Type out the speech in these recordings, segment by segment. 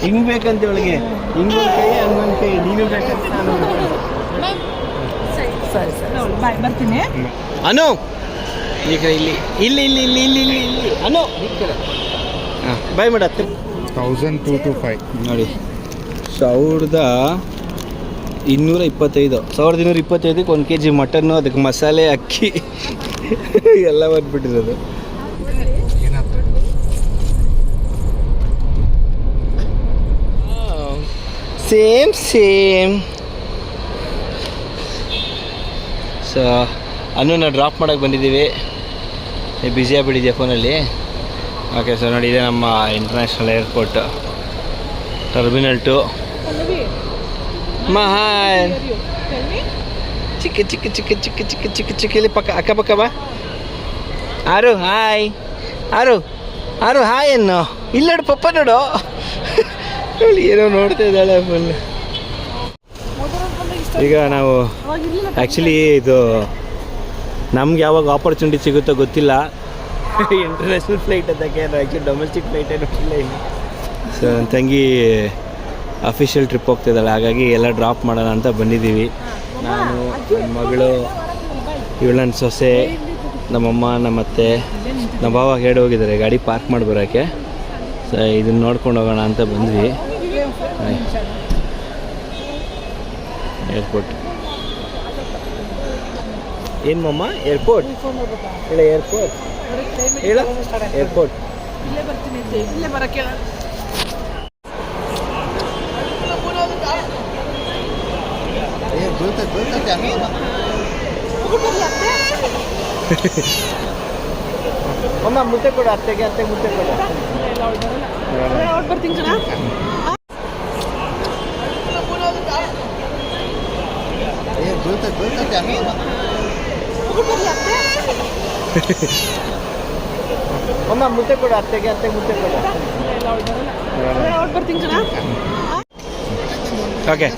ಹಿಂಗ್ ಬೇಕಂತ ಒಳಗೆ ಹಿಂಗೊಂದು ಕೈ ಹಂಗೊಂದು ಕೈ ನೀನು ಬೇಕಂತ ನಾನು ಸರಿ ಬಾಯ್ ಬರ್ತೀನಿ. ಅನು ಈಗ ಇಲ್ಲಿ ಇಲ್ಲಿ ಇಲ್ಲಿ ಇಲ್ಲಿ ಇಲ್ಲಿ ಇಲ್ಲಿ ಇಲ್ಲಿ ಅನು ಹಾಂ ಬಾಯ್ ಮಾಡತ್ತೆ 1225 ನೋಡಿ 1225 1225ಕ್ಕೆ 1 kg ಮಟನ್ನು, ಅದಕ್ಕೆ ಮಸಾಲೆ, ಅಕ್ಕಿ ಎಲ್ಲ ಬಂದ್ಬಿಟ್ಟಿರೋದು. ಸೇಮ್ ಸೊ ನಾವು ಡ್ರಾಪ್ ಮಾಡೋಕ್ಕೆ ಬಂದಿದ್ದೀವಿ. ಬ್ಯುಸಿ ಆಗಿಬಿಟ್ಟಿದ್ಯಾ ಫೋನಲ್ಲಿ? ಓಕೆ ಸರ್ ನೋಡಿ, ಇದೆ ನಮ್ಮ ಇಂಟರ್ನ್ಯಾಷನಲ್ ಏರ್ಪೋರ್ಟ್ ಟರ್ಮಿನಲ್ 2. ಹಾಯ್ ಚಿಕ್ಕ ಚಿಕ್ಕ ಚಿಕ್ಕ ಚಿಕ್ಕ ಚಿಕ್ಕ ಚಿಕ್ಕ ಚಿಕ್ಕ ಇಲ್ಲಿ ಪಕ್ಕ ಅಕ್ಕಪಕ್ಕ ಬಾ. ಆರು ಹಾಯ್, ಆರು ಹಾಯ್ ಅನ್ನು ಇಲ್ಲಿ ನೋಡು, ಪಪ್ಪ ನೋಡು ಏನೋ ನೋಡ್ತಾ ಇದ್ದಾಳೆ ಫುಲ್. ಈಗ ನಾವು ಆ್ಯಕ್ಚುಲಿ ಇದು ನಮ್ಗೆ ಯಾವಾಗ ಆಪರ್ಚುನಿಟಿ ಸಿಗುತ್ತೋ ಗೊತ್ತಿಲ್ಲ. ಇಂಟರ್ನ್ಯಾಷನಲ್ ಫ್ಲೈಟ್ ಅದಕ್ಕೆ ಆ್ಯಕ್ಚುಲಿ ಡೊಮೆಸ್ಟಿಕ್ ಫ್ಲೈಟ್ ಏನೋ ಇಲ್ಲ ಇಲ್ಲಿ. ಸೊ ನನ್ನ ತಂಗಿ ಅಫಿಷಿಯಲ್ ಟ್ರಿಪ್ ಹೋಗ್ತಿದ್ದಾಳೆ, ಹಾಗಾಗಿ ಎಲ್ಲ ಡ್ರಾಪ್ ಮಾಡೋಣ ಅಂತ ಬಂದಿದ್ದೀವಿ. ನಾನು, ನನ್ನ ಮಗಳು, ಇವಳು ನನ್ನ ಸೊಸೆ, ನಮ್ಮಮ್ಮ, ನಮ್ಮತ್ತೆ, ನಮ್ಮ ಭಾವ ಹೇಳಿ ಹೋಗಿದ್ದಾರೆ ಗಾಡಿ ಪಾರ್ಕ್ ಮಾಡಿ ಬರೋಕ್ಕೆ. ಸೊ ಇದನ್ನು ನೋಡ್ಕೊಂಡು ಹೋಗೋಣ ಅಂತ ಬಂದ್ವಿ. ಏರ್ಪೋರ್ಟ್ ಏನು ಮಮ್ಮ? ಏರ್ಪೋರ್ಟ್ ಹೇಳ, ಏರ್ಪೋರ್ಟ್ ಹೇಳ, ಏರ್ಪೋರ್ಟ್. ಇಲ್ಲೇ ಬರ್ತೀನಿ, ಇಲ್ಲೇ ಬರೋಕ್ಕೆ ಅಮ್ಮ ಮುದ್ದೆ ಕೊಡು, ಅತ್ತೆ ಮುದ್ದೆ ಕೊಡು. ಬರ್ತೀನಿ ಜನ. ಅಮ್ಮ ಮುದ್ದೆ ಕೊಡು, ಅತ್ತೆ ಮುದ್ದೆ ಕೊಡು. ಬರ್ತೀನಿ ಜನ. ಓಕೆ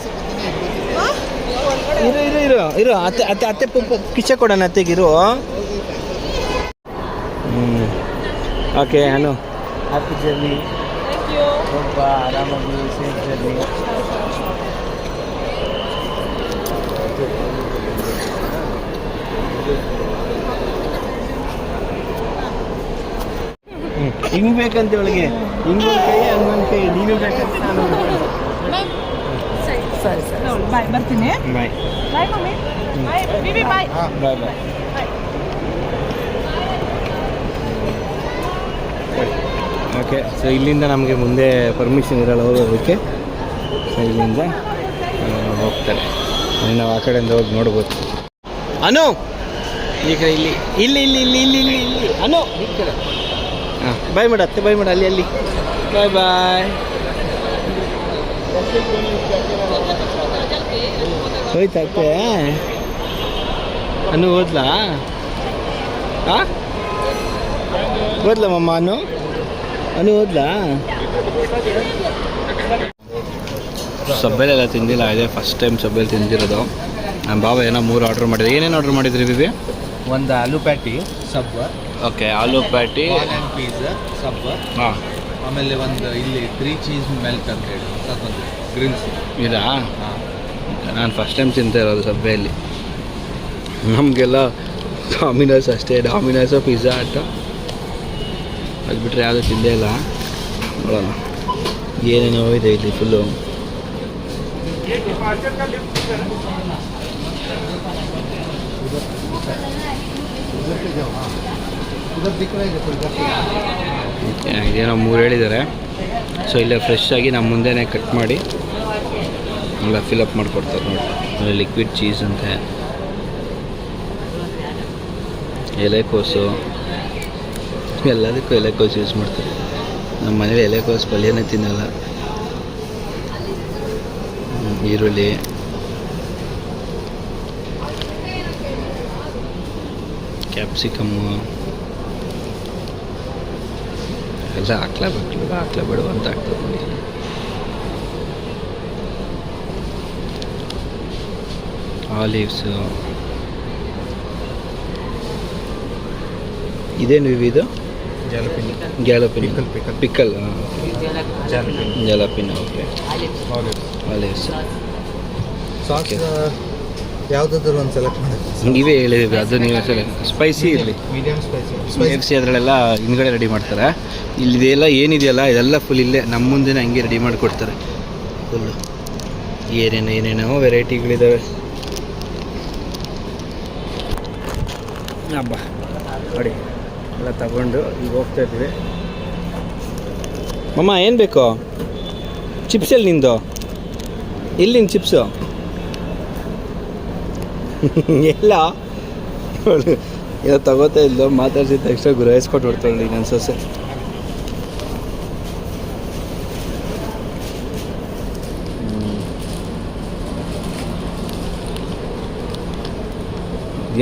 ಇರು ಅತ್ತೆ ಪುಪ್ಪ ಕಿಚ್ಚ ಕೊಡೋಣ ಅತ್ತೆಗಿರು. ಓಕೆ ಅನು, ಹ್ಯಾಪಿ ಜರ್ನಿ. ಒಬ್ಬ ಆರಾಮಾಗಿ ಸೇಫ್ ಜರ್ನಿ. ಹಿಂಗ್ ಬೇಕಂತ ಒಳಗೆ ಹಿಂಗೊಂದು ಕೈ ಹಂಗೊಂದು ಕೈ ನೀನು ಬೇಕಂತ ನಾನು ಸರಿ ಬಾಯ್ ಬರ್ತೀನಿ. ಬಾಯ್ ಮಮ್ಮಿ ಬಾಯ್ ಬಿಬಿ ಬಾಯ್ ಬಾಯ್. ಓಕೆ ಸೊ ಇಲ್ಲಿಂದ ನಮಗೆ ಮುಂದೆ ಪರ್ಮಿಷನ್ ಇರಲ್ಲ ಹೋಗೋದಕ್ಕೆ. ಸೊ ಇಲ್ಲಿಂದ ಹೋಗ್ತಾರೆ, ನಾವು ಆ ಕಡೆಯಿಂದ ಹೋಗಿ ನೋಡ್ಬೋದು. ಅನು ಈಗ ಇಲ್ಲಿ ಇಲ್ಲಿ ಇಲ್ಲಿ ಇಲ್ಲಿ ಇಲ್ಲಿ ಇಲ್ಲಿ ಇಲ್ಲಿ ಅನು ಹಾಂ ಬಾಯ್ ಮಾಡತ್ತೆ, ಬಾಯ್ ಮಾಡ, ಅಲ್ಲಿ ಬಾಯ್ ಬಾಯ್. ಹೋಯ್ತತ್ತೆ ಅನು ಓದ್ಲಾ? ಹಾಂ ಓದ್ಲಮ್ಮ ಅನು ಓದ್ಲಾ? ಸಬ್ಬೆಲೆಲ್ಲ ತಿಂದಿಲ್ಲ, ಇದೆ ಫಸ್ಟ್ ಟೈಮ್ ಸಬ್ಬೆಲ್ ತಿಂದಿರೋದು. ನಮ್ಮ ಬಾಬಾ ಏನೋ 3 ಆರ್ಡ್ರ್ ಮಾಡಿದ್ರು. ಏನೇನು ಆರ್ಡ್ರ್ ಮಾಡಿದ್ರಿ ಬಿಬಿ? ಒಂದು ಆಲೂ ಪ್ಯಾಟಿ ಸಬ್, ಓಕೆ ಆಲೂ ಪ್ಯಾಟಿ, ಪಿಜ್ಜಾ ಸಬ್, ಹಾಂ, ಆಮೇಲೆ ಒಂದು ಇಲ್ಲಿ 3 ಚೀಸ್ ಮೆಲ್ಟ್ ಅಂತ ಹೇಳಿ ಗ್ರಿಲ್ಸ್. ಇದಾ? ನಾನು ಫಸ್ಟ್ ಟೈಮ್ ತಿಂತಾ ಇರೋದು ಸಬ್ಬೆಯಲ್ಲಿ. ನಮಗೆಲ್ಲ ಡಾಮಿನೋಸ್ ಅಷ್ಟೇ, ಡಾಮಿನೋಸು ಪಿಜ್ಜಾ ಹಟ್, ಅದು ಬಿಟ್ಟರೆ ಯಾವುದೂ ತಿಂದೇ ಇಲ್ಲ. ನೋಡೋಣ ಏನೇನೋ ಇದೆ ಇಲ್ಲಿ ಫುಲ್ಲು. ಇದೇನೋ 3 ಹೇಳಿದ್ದಾರೆ. ಸೊ ಇಲ್ಲೇ ಫ್ರೆಶ್ ಆಗಿ ನಮ್ಮ ಮುಂದೆನೇ ಕಟ್ ಮಾಡಿ ಎಲ್ಲ ಫಿಲಪ್ ಮಾಡಿಕೊಡ್ತಾರೆ ನೋಡಿ. ಆಮೇಲೆ ಲಿಕ್ವಿಡ್ ಚೀಸ್ ಅಂತೆ, ಎಲೆಕೋಸು, ಎಲ್ಲದಕ್ಕೂ ಎಲೆಕೋಸು ಯೂಸ್ ಮಾಡ್ತಾರೆ. ನಮ್ಮ ಮನೇಲಿ ಎಲೆಕೋಸು ಪಲ್ಯನೇ ತಿನ್ನಲ್ಲ. ಈರುಳ್ಳಿ, ಕ್ಯಾಪ್ಸಿಕಮ್ಮು ಎಲ್ಲ ಹಾಕ್ಲೇಬೇಡ ಅಂತ ಆಗ್ತದೆ ನೋಡಿ. ಆಲಿವ್ಸು, ಇದೇನು ಇದು? Jalapeno. ಗ್ಯಾಲಪಿನ Pickle. Pickle Jalapeno. ಜಲಪಿನ okay Olives. Olives sauce ಯಾವುದಾದ್ರು ಒಂದು ಸೆಲೆಕ್ಟ್ ಮಾಡಿ. ನೀವೇ ಹೇಳಿದ್ವಿ ಅದು ನೀವು ಸ್ಪೈಸಿ ಇರಲಿ ಮೀಡಿಯಂ ಸ್ಪೈಸಿ. ಸ್ಪೈಸಿ ಅದರಲ್ಲೆಲ್ಲ ಹಿಂದ್ಗಡೆ ರೆಡಿ ಮಾಡ್ತಾರೆ. ಇಲ್ಲಿದೆಲ್ಲ ಏನಿದೆಯಲ್ಲ ಇದೆಲ್ಲ ಫುಲ್ ಇಲ್ಲೇ ನಮ್ಮ ಮುಂದೆನೇ ಹಂಗೆ ರೆಡಿ ಮಾಡಿಕೊಡ್ತಾರೆ ಫುಲ್ಲು. ಏನೇನೋ ವೆರೈಟಿಗಳಿದ್ದಾವೆ. ಹಬ್ಬ ನೋಡಿ ಎಲ್ಲ ತಗೊಂಡು ಈಗ ಹೋಗ್ತಾ ಇದ್ದೀವಿ. ಮಮ್ಮ ಏನು ಬೇಕು? ಚಿಪ್ಸ್ ಎಲ್ಲಿ ನಿಂದು? ಎಲ್ಲಿ ನಿನ್ನ ಚಿಪ್ಸು? ಎಲ್ಲ ಏನೋ ತಗೋತಾ ಇದ್ಲು, ಮಾತಾಡ್ಸಿದ ತಕ್ಷಣ ಗುರಾಯಿಸ್ಕೊಟ್ಟು ಹೊಡ್ತಾಳೆ ನನ್ನ ಸೊಸೆ.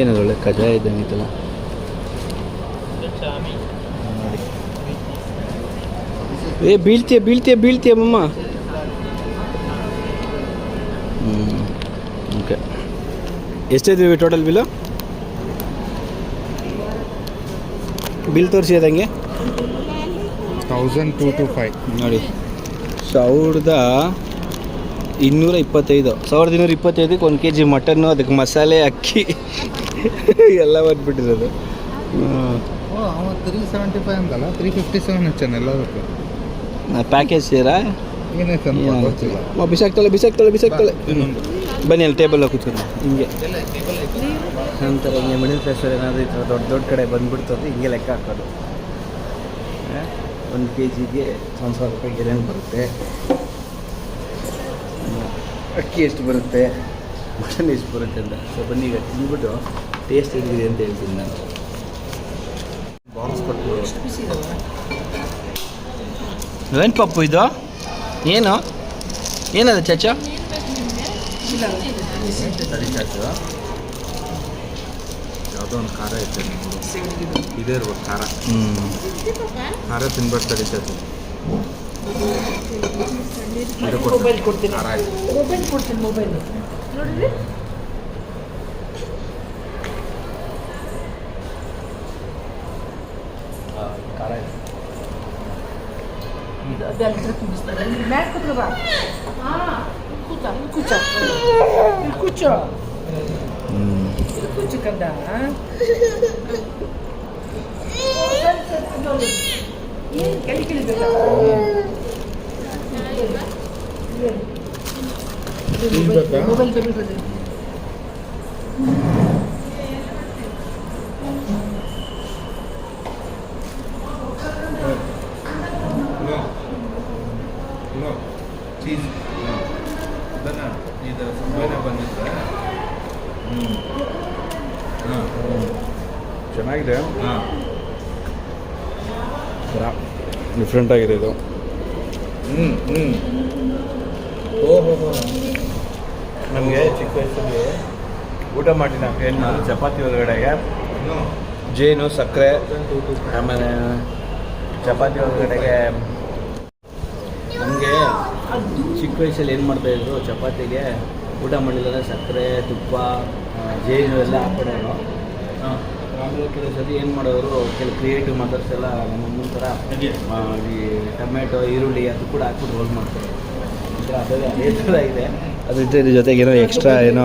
ಏನದು ಒಳ್ಳೆ ಕಜಾಯ ಇದ್ದಂಗಿತ್ತಲ್ಲ ನೋಡಿ. ಬೀಳ್ತೀಯ ಮಮ್ಮ. ಓಕೆ ಎಷ್ಟಿದ್ವಿ ಟೋಟಲ್ ಬಿಲ್ ತೋರಿಸಿ ಅದಂಗೆ 1225. ನೋಡಿ 1225 1 kg ಮಟನ್ನು, ಅದಕ್ಕೆ ಮಸಾಲೆ, ಅಕ್ಕಿ ಎಲ್ಲ ಬಂದ್ಬಿಟ್ಟಿರೋದು. 375 ಅಂತಲ್ಲ 357 ಹೆಚ್ಚಾನೆ ಎಲ್ಲದಕ್ಕೂ. ಪ್ಯಾಕೇಜ್ ಸೇರಾ ಏನಾಯ್ತು ಅಂತ ಗೊತ್ತಿಲ್ಲ. ಬಿಸಾಕ್ತಾಳೆ. ಬನ್ನಿ ಅಲ್ಲಿ ಟೇಬಲ್ ಕೂತ್ಕೊಂಡು ಹಿಂಗೆ ನಂತರ ಹಿಂಗೆ ಮಿಡಲ್ ಕ್ಲಾಸಲ್ಲಿ ಏನಾದರೂ ಈ ಥರ ದೊಡ್ಡ ಕಡೆ ಬಂದುಬಿಡ್ತದೆ, ಹಿಂಗೆ ಲೆಕ್ಕ ಹಾಕೋದು. 1 kgಗೆ 1000 ರೂಪಾಯಿಗೆ ಏನೇನು ಬರುತ್ತೆ, ಅಕ್ಕಿ ಎಷ್ಟು ಬರುತ್ತೆ, ಮಟನ್ ಎಷ್ಟು ಬರುತ್ತೆ ಅಂತ. ಸೊ ಬನ್ನಿ ಈಗ ತಿಂದ್ಬಿಟ್ಟು ಟೇಸ್ಟ್ ಹೇಗಿದೆ ಅಂತ ಹೇಳ್ತೀನಿ ನಾನು. ಬಾಕ್ಸ್ ಕೊಟ್ಟು ಏನು ಪಪ್ಪು ಇದು? ಏನದು ಚಾಚಾ? ತಡಿ ಚಾಚು, ಯಾವುದೋ ಒಂದು ಖಾರ ಐತೆ ನಿಮ್ಮದು. ಇದೇ ಇರ್ಬೋದು ಖಾರ. ಖಾರ ತಿನ್ಬೇಕು ತಡಿ ಚಾಚು. ಇದು ಕೊಡ್ತೀನಿ ಖಾರ ಆಯ್ತು. ನೋಡಿದ್ರಿ ಖಾರ ಇದೆ. ಮ್ಯಾಟ್ ಕೂತ್ಕೋ ಬಾ. ಕೂಚೋ ಕಂದ. ಏನು ಕೇಳಿಬೇಕಾ? ಮೊಬೈಲ್ ತಗೊಳ್ಳಿ. ಚೀಸ್ ಅದನ್ನು ಇದು ಸುಮ್ಮನೆ ಬಂದಿದ್ರೆ ಚೆನ್ನಾಗಿದೆ. ಹಾಂ ಡಿಫ್ರೆಂಟ್ ಆಗಿದೆ ಇದು. ಓಹೋ ನಮಗೆ ಚಿಕ್ಕ ವಯಸ್ಸಲ್ಲಿ ಊಟ ಮಾಡಿ ನಾವು ಏನು ಮಾಡೋದು, ಚಪಾತಿ ಒಳಗಡೆಗೆ ಜೇನು, ಸಕ್ಕರೆ, ಆಮೇಲೆ ಚಪಾತಿ ಒಳಗಡೆಗೆ ನಮಗೆ ಚಿಕ್ಕ ವಯಸ್ಸಲ್ಲಿ ಏನು ಮಾಡ್ತಾಯಿದ್ರು, ಚಪಾತಿಗೆ ಊಟ ಮಾಡಿಲ್ಲ ಸಕ್ಕರೆ, ತುಪ್ಪ, ಜೇನು ಎಲ್ಲ ಹಾಕ್ಬಿಡೋರು. ಆಮೇಲೆ ಕೆಲವು ಸತಿ ಏನು ಮಾಡೋರು, ಕೆಲವು ಕ್ರಿಯೇಟಿವ್ ಮೆಥಡ್ಸ್ ಎಲ್ಲ ನಮ್ಮ ಮುಂದೆ ಥರ ಈ ಟೊಮೆಟೊ, ಈರುಳ್ಳಿ ಅದು ಕೂಡ ಹಾಕ್ಬಿಟ್ಟು ರೋಲ್ ಮಾಡ್ತಾರೆ. ಅದೇ ಥರ ಇದೆ. ಅದ್ರ ಜೊತೆಗೆ ಏನೋ ಎಕ್ಸ್ಟ್ರಾ ಏನೋ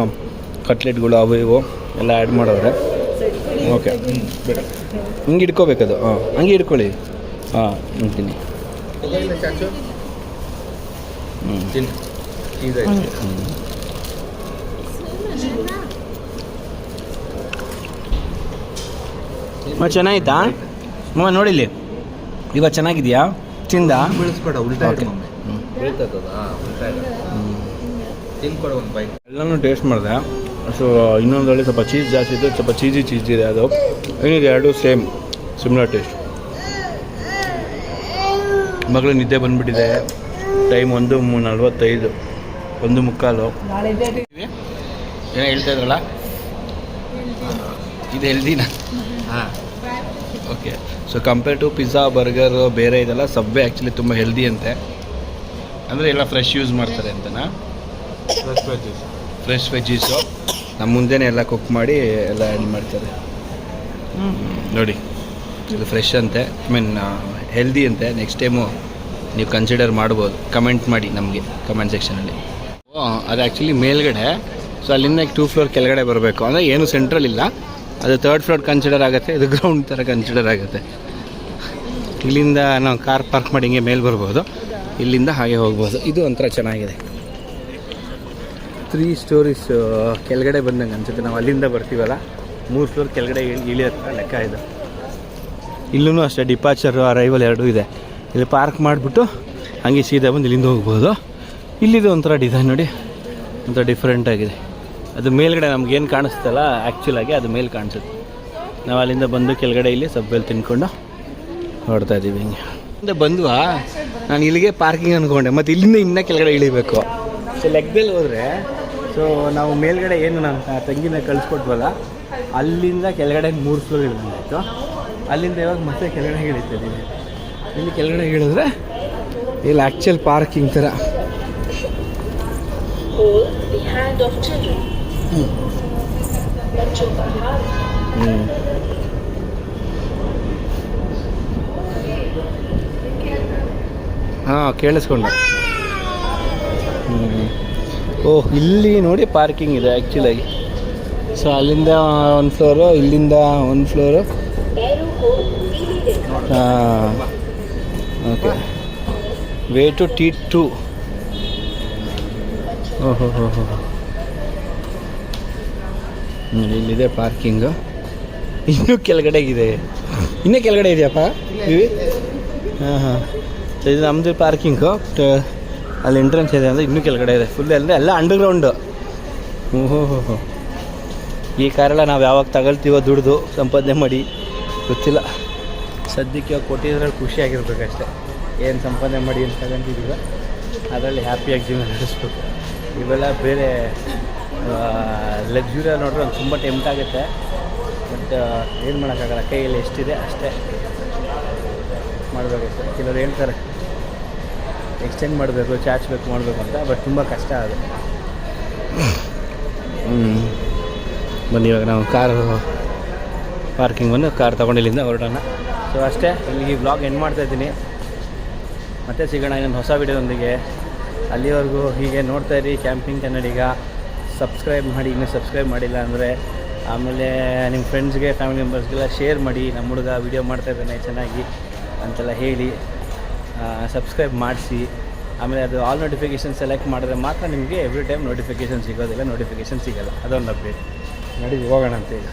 ಕಟ್ಲೆಟ್ಗಳು ಅವು ಇವು ಎಲ್ಲ ಆ್ಯಡ್ ಮಾಡೋರೆ. ಓಕೆ ಹಿಂಗೆ ಇಟ್ಕೋಬೇಕದು. ಹಂಗೆ ಇಟ್ಕೊಳ್ಳಿ. ಅಂತೀನಿ. ಚಾಚು ಚೀಸ್ ಚೆನ್ನಾಗಿತ್ತಾ? ನೋಡಿಲ್ಲಿ ಇವಾಗ ಚೆನ್ನಾಗಿದೆಯಾ? ತಿಂದ ಬೆಳೆಸ್ಬೇಡ, ಉಲ್ಟಾ Okay. ಬೀಳ್ತದ ಉಲ್ಟಾ ತಿನ್ಕೊಡ ಒಂದು ಬೈಕ್. ಎಲ್ಲನೂ ಟೇಸ್ಟ್ ಮಾಡಿದೆ. ಸೊ ಇನ್ನೊಂದರಲ್ಲಿ ಸ್ವಲ್ಪ ಚೀಸ್ ಜಾಸ್ತಿ ಇದೆ, ಸ್ವಲ್ಪ ಚೀಸ್ ಇದೆ. ಅದು ಏನಿದೆ ಎರಡು ಸೇಮ್ ಸಿಮ್ಲರ್ ಟೇಸ್ಟ್. ಮಗಳು ನಿದ್ದೆ ಬಂದುಬಿಟ್ಟಿದೆ. ಟೈಮ್ 1:45, 1:45. ಏನೋ ಹೇಳ್ತಾ ಇದ್ರಲ್ಲ, ಇದು ಹೆಲ್ದಿನಾ? ಹಾಂ okay. So compare to pizza, burger ಬೇರೆ ಇದೆಲ್ಲ ಸಬ್ವೆ ಆ್ಯಕ್ಚುಲಿ ತುಂಬ ಹೆಲ್ದಿ ಅಂತೆ. ಅಂದರೆ ಎಲ್ಲ ಫ್ರೆಶ್ ಯೂಸ್ ಮಾಡ್ತಾರೆ ಅಂತನಾ? ಫ್ರೆಶ್ ವೆಜ್ಜೀಸು ನಮ್ಮ ಮುಂದೆನೇ ಎಲ್ಲ ಕುಕ್ ಮಾಡಿ ಎಲ್ಲ ಆ್ಯಡ್ ಮಾಡ್ತಾರೆ. ನೋಡಿ ಇದು ಫ್ರೆಶ್ ಅಂತೆ, ಐ ಮೀನ್ ಹೆಲ್ದಿ ಅಂತೆ. ನೆಕ್ಸ್ಟ್ ಟೈಮು ನೀವು ಕನ್ಸಿಡರ್ ಮಾಡ್ಬೋದು. ಕಮೆಂಟ್ ಮಾಡಿ ನಮಗೆ ಕಮೆಂಟ್ ಸೆಕ್ಷನಲ್ಲಿ. ಅದು ಆ್ಯಕ್ಚುಲಿ ಮೇಲ್ಗಡೆ, ಸೊ ಅಲ್ಲಿಂದ 2 ಫ್ಲೋರ್ ಕೆಳಗಡೆ ಬರಬೇಕು. ಅಂದರೆ ಏನು ಸೆಂಟ್ರಲ್ ಇಲ್ಲ, ಅದು 3rd ಫ್ಲೋರ್ ಕನ್ಸಿಡರ್ ಆಗುತ್ತೆ, ಇದು ಗ್ರೌಂಡ್ ಥರ ಕನ್ಸಿಡರ್ ಆಗುತ್ತೆ. ಇಲ್ಲಿಂದ ನಾವು ಕಾರ್ ಪಾರ್ಕ್ ಮಾಡಿ ಹಿಂಗೆ ಮೇಲೆ ಬರ್ಬೋದು, ಇಲ್ಲಿಂದ ಹಾಗೆ ಹೋಗ್ಬೋದು. ಇದು ಒಂಥರ ಚೆನ್ನಾಗಿದೆ. 3 ಸ್ಟೋರೀಸ್ ಕೆಳಗಡೆ ಬಂದಂಗೆ ಅನ್ಸುತ್ತೆ. ನಾವು ಅಲ್ಲಿಂದ ಬರ್ತೀವಲ್ಲ, 3 ಫ್ಲೋರ್ ಕೆಳಗಡೆ ಇಳಿಯೋ ಥರ ಲೆಕ್ಕ ಇದು. ಇಲ್ಲೂ ಅಷ್ಟೇ ಡಿಪಾರ್ಚರು ಅರೈವಲ್ ಎರಡೂ ಇದೆ. ಇಲ್ಲಿ ಪಾರ್ಕ್ ಮಾಡಿಬಿಟ್ಟು ಹಂಗೆ ಸೀದಾ ಬಂದು ಇಲ್ಲಿಂದ ಹೋಗ್ಬೋದು. ಇಲ್ಲಿದು ಒಂಥರ ಡಿಸೈನ್ ನೋಡಿ, ಒಂಥರ ಡಿಫ್ರೆಂಟಾಗಿದೆ. ಅದು ಮೇಲ್ಗಡೆ ನಮ್ಗೇನು ಕಾಣಿಸ್ತಲ್ಲ ಆ್ಯಕ್ಚುಲಾಗಿ ಅದು ಮೇಲೆ ಕಾಣಿಸುತ್ತೆ. ನಾವು ಅಲ್ಲಿಂದ ಬಂದು ಕೆಳಗಡೆ ಇಲ್ಲಿ ಸಬ್ವೆಲ್ ತಿನ್ಕೊಂಡು ನೋಡ್ತಾ ಇದ್ದೀವಿ. ಹಿಂಗೆ ಬಂದ್ವಾ, ನಾನು ಇಲ್ಲಿಗೆ ಪಾರ್ಕಿಂಗ್ ಅಂದ್ಕೊಂಡೆ, ಮತ್ತು ಇಲ್ಲಿಂದ ಇನ್ನೂ ಕೆಳಗಡೆ ಇಳಿಬೇಕು. ಸೊ ಲೆಕ್ಕದಲ್ಲಿ ಹೋದರೆ, ಸೊ ನಾವು ಮೇಲ್ಗಡೆ ಏನು ನಮ್ಮ ತಂಗಿನ ಕಳಿಸ್ಕೊಟ್ವಲ್ಲ, ಅಲ್ಲಿಂದ ಕೆಳಗಡೆ 3 ಫ್ಲೋರ್ ಇಳಿದಾಯಿತು. ಅಲ್ಲಿಂದ ಇವಾಗ ಮತ್ತೆ ಕೆಳಗಡೆ ಇಳಿತಿದ್ದೀವಿ. ಇಲ್ಲಿ ಕೆಳಗಡೆ ಇಳಿದ್ರೆ ಇಲ್ಲಿ ಆ್ಯಕ್ಚುಲ್ ಪಾರ್ಕಿಂಗ್ ಥರ. ಹಾಂ, ಕೇಳಿಸ್ಕೊಂಡೆ. ಓಹ್, ಇಲ್ಲಿ ನೋಡಿ ಪಾರ್ಕಿಂಗ್ ಇದೆ ಆ್ಯಕ್ಚುಲಾಗಿ. ಸೊ ಅಲ್ಲಿಂದ 1 ಫ್ಲೋರು, ಇಲ್ಲಿಂದ 1 ಫ್ಲೋರು. ಹಾಂ, ಓಕೆ. Way to T2. ಓಹೋ ಹೋ ಹೋ. ಇಲ್ಲಿದೆ ಪಾರ್ಕಿಂಗು. ಇನ್ನೂ ಕೆಳಗಡೆಗಿದೆ, ಇನ್ನೂ ಕೆಳಗಡೆ ಇದೆಯಪ್ಪ ಇವಿ. ಹಾಂ ಹಾಂ, ಇದು ನಮ್ಮದು ಪಾರ್ಕಿಂಗು. ಅಲ್ಲಿ ಎಂಟ್ರೆನ್ಸ್ ಇದೆ ಅಂದರೆ ಇನ್ನೂ ಕೆಳಗಡೆ ಇದೆ. ಫುಲ್ ಅಂದರೆ ಎಲ್ಲ ಅಂಡರ್ಗ್ರೌಂಡು. ಓಹೋ ಹೋ ಹೋ. ಈ ಕಾರೆಲ್ಲ ನಾವು ಯಾವಾಗ ತಗೊಳ್ತೀವೋ ದುಡ್ದು ಸಂಪಾದನೆ ಮಾಡಿ ಗೊತ್ತಿಲ್ಲ. ಸದ್ಯಕ್ಕೆ ಕೊಟ್ಟಿದ್ರಲ್ಲಿ ಖುಷಿಯಾಗಿರ್ಬೇಕಷ್ಟೆ. ಏನು ಸಂಪಾದನೆ ಮಾಡಿ ಅಂತ ತಗೊಂಡಿದ್ದೀವೋ ಅದರಲ್ಲಿ ಹ್ಯಾಪಿಯಾಗಿ ಜೀವನ ನಡೆಸ್ಬೇಕು. ಇವೆಲ್ಲ ಬೇರೆ ಲಕ್ಸುರಿಯ ನೋಡ್ರೆ ಒಂದು ತುಂಬ ಟೆಂಪ್ಟ್ ಆಗುತ್ತೆ. ಬಟ್ ಏನು ಮಾಡೋಕ್ಕಾಗಲ್ಲ, ಕೈಯಲ್ಲಿ ಎಷ್ಟಿದೆ ಅಷ್ಟೇ ಮಾಡಬೇಕಷ್ಟೆ. ಕೆಲವರು ಹೇಳ್ತಾರೆ ಎಕ್ಸ್ಟೆಂಡ್ ಮಾಡಬೇಕು, ಚಾಚ್ಬೇಕು, ಮಾಡಬೇಕು ಅಂತ. ಬಟ್ ತುಂಬ ಕಷ್ಟ ಅದು. ಬನ್ನಿ, ಇವಾಗ ನಾವು ಕಾರು ಪಾರ್ಕಿಂಗ್ ಬಂದು ಕಾರ್ ತೊಗೊಂಡಿಲ್ಲಿಂದ ಹೊರಡೋಣ. ಸೊ ಅಷ್ಟೇ, ಇಲ್ಲಿಗೆ ವ್ಲಾಗ್ ಎಂಡ್ ಮಾಡ್ತಾಯಿದ್ದೀನಿ. ಮತ್ತೆ ಸಿಗೋಣ ಇನ್ನೊಂದು ಹೊಸ ವೀಡಿಯೋದೊಂದಿಗೆ. ಅಲ್ಲಿವರೆಗೂ ಹೀಗೆ ನೋಡ್ತಾಯಿರಿ ಕ್ಯಾಂಪಿಂಗ್ ಕನ್ನಡಿಗ. ಸಬ್ಸ್ಕ್ರೈಬ್ ಮಾಡಿ, ಇನ್ನೂ ಸಬ್ಸ್ಕ್ರೈಬ್ ಮಾಡಿಲ್ಲ ಅಂದರೆ. ಆಮೇಲೆ ನಿಮ್ಮ ಫ್ರೆಂಡ್ಸ್ಗೆ, ಫ್ಯಾಮಿಲಿ ಮೆಂಬರ್ಸ್ಗೆಲ್ಲ ಶೇರ್ ಮಾಡಿ. ನಮ್ಮ ಹುಡುಗ ವೀಡಿಯೋ ಮಾಡ್ತಾಯಿದ್ದಾನೆ ಚೆನ್ನಾಗಿ ಅಂತೆಲ್ಲ ಹೇಳಿ ಸಬ್ಸ್ಕ್ರೈಬ್ ಮಾಡಿಸಿ. ಆಮೇಲೆ ಅದು ಆಲ್ ನೋಟಿಫಿಕೇಷನ್ ಸೆಲೆಕ್ಟ್ ಮಾಡಿದ್ರೆ ಮಾತ್ರ ನಿಮಗೆ ಎವ್ರಿ ಟೈಮ್ ನೋಟಿಫಿಕೇಷನ್ ಸಿಗೋದಿಲ್ಲ, ನೋಟಿಫಿಕೇಷನ್ ಸಿಗೋಲ್ಲ. ಅದೊಂದು ಅಪ್ಡೇಟ್. ನೋಡಿ ಹೋಗೋಣ ಅಂತ ಈಗ.